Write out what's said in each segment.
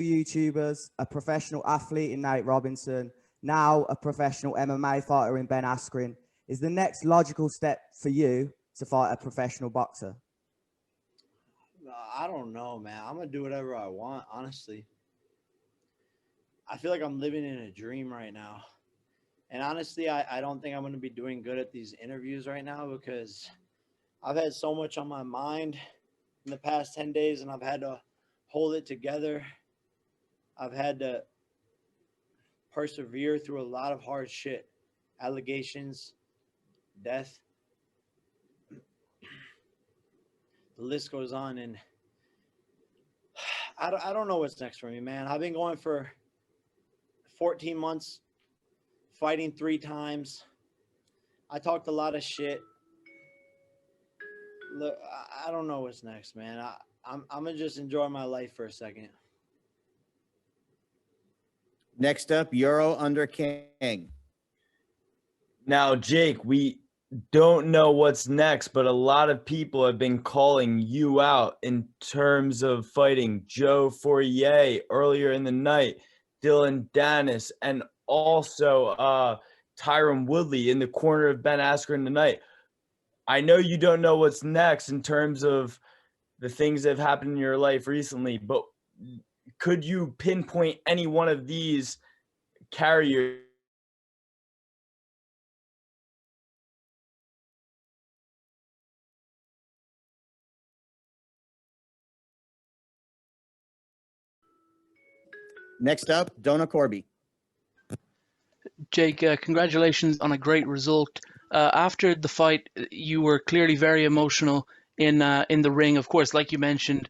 YouTubers, a professional athlete in Nate Robinson, now a professional MMA fighter in Ben Askren. Is the next logical step for you to fight a professional boxer? I don't know, man. I'm gonna do whatever I want, honestly. I feel like I'm living in a dream right now. And honestly, I don't think I'm gonna be doing good at these interviews right now because I've had so much on my mind in the past 10 days and I've had to hold it together. I've had to persevere through a lot of hard shit, allegations, death. The list goes on. And I don't know what's next for me, man. I've been going for 14 months, fighting 3 times. I talked a lot of shit. Look, I don't know what's next, man. I'm gonna just enjoy my life for a second. Next up, Euro under King. Now, Jake, we don't know what's next, but a lot of people have been calling you out in terms of fighting Joe Fourier earlier in the night, Dylan Dennis, and also Tyron Woodley in the corner of Ben Askren tonight. I know you don't know what's next in terms of the things that have happened in your life recently, but could you pinpoint any one of these carriers? Next up, Donna Corby. Jake, congratulations on a great result. After the fight, you were clearly very emotional in the ring. Of course, like you mentioned,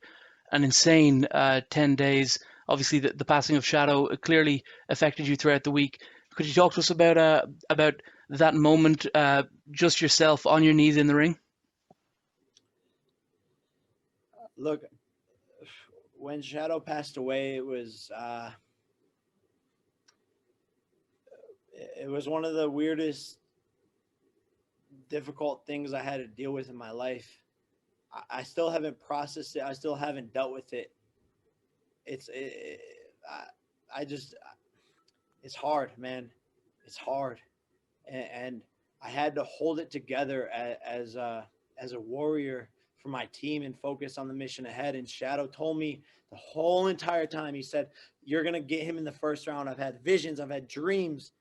an insane 10 days. Obviously, the passing of Shadow clearly affected you throughout the week. Could you talk to us about that moment, just yourself on your knees in the ring? Look, when Shadow passed away, it was one of the weirdest, difficult things I had to deal with in my life. I still haven't processed it. I still haven't dealt with it. It's hard, man. It's hard, and I had to hold it together as a warrior for my team and focus on the mission ahead. And Shadow told me the whole entire time, he said, "You're gonna get him in the first round. I've had visions. I've had dreams.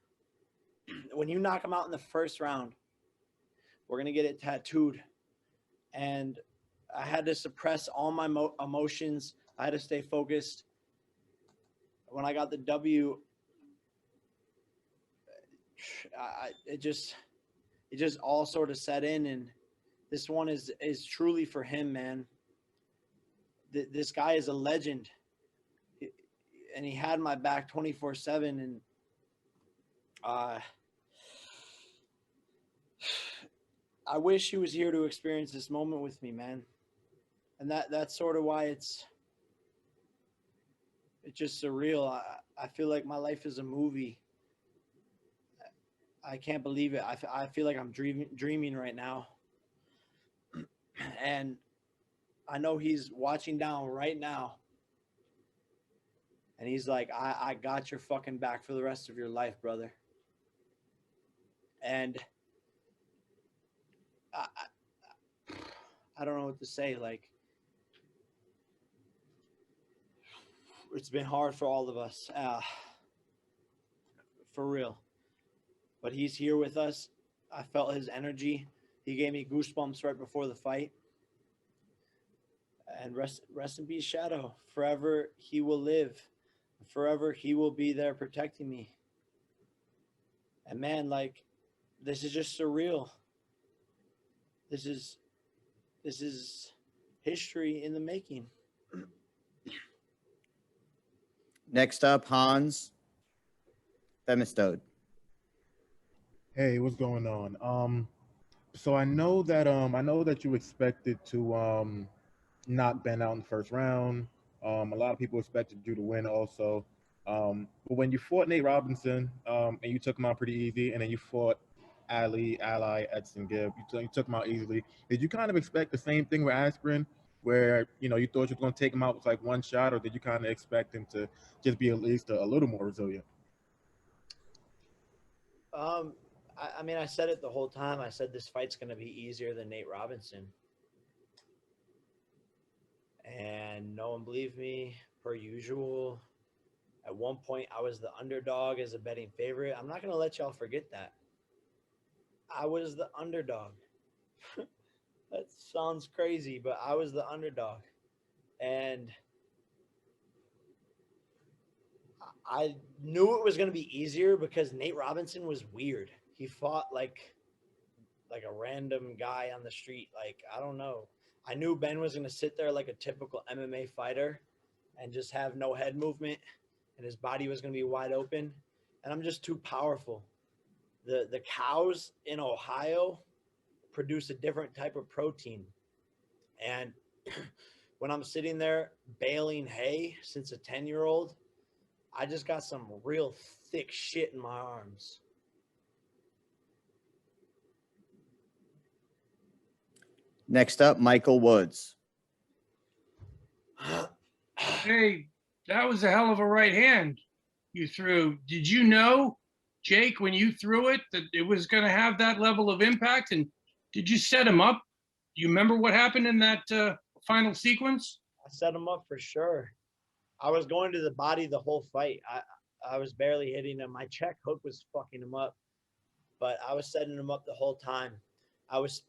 When you knock him out in the first round, we're gonna get it tattooed." And I had to suppress all my emotions. I had to stay focused. When I got the W, it just all sort of set in, and this one is truly for him, man. This guy is a legend, and he had my back 24/7, and I wish he was here to experience this moment with me, man. And that's sort of why it's just surreal. I feel like my life is a movie. I can't believe it. I feel like I'm dreaming right now. And I know he's watching down right now. And he's like, I got your fucking back for the rest of your life, brother. And I don't know what to say. Like, it's been hard for all of us, for real. But he's here with us. I felt his energy. He gave me goosebumps right before the fight. And rest in peace, Shadow. Forever he will live. Forever he will be there protecting me. And man, like, this is just surreal. This is history in the making. Next up, Hans Femistode. Hey, what's going on? So I know that you expected to knock Ben out in the first round. A lot of people expected you to win also. But when you fought Nate Robinson, and you took him out pretty easy, and then you fought Ally Edson Gibb, you took him out easily. Did you kind of expect the same thing with Askren? where you thought you were going to take him out with like one shot, or did you kind of expect him to just be at least a little more resilient? I mean, I said it the whole time. I said this fight's going to be easier than Nate Robinson. And no one believed me, per usual. At one point, I was the underdog as a betting favorite. I'm not going to let y'all forget that. I was the underdog. That sounds crazy, but I was the underdog. And I knew it was going to be easier because Nate Robinson was weird. He fought like a random guy on the street. Like, I don't know. I knew Ben was going to sit there like a typical MMA fighter and just have no head movement, and his body was going to be wide open. And I'm just too powerful. The cows in Ohio produce a different type of protein. And when I'm sitting there baling hay since a 10-year-old, I just got some real thick shit in my arms. Next up, Michael Woods. Hey, that was a hell of a right hand you threw. Did you know, Jake, when you threw it, that it was going to have that level of impact? And did you set him up? Do you remember what happened in that final sequence? I set him up for sure. I was going to the body the whole fight. I was barely hitting him. My check hook was fucking him up, but I was setting him up the whole time. I was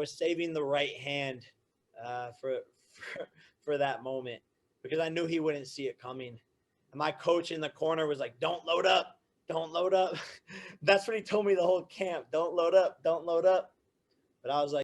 saving the right hand for that moment because I knew he wouldn't see it coming. And my coach in the corner was like, "Don't load up, don't load up." That's what he told me the whole camp. Don't load up, don't load up. But I was like,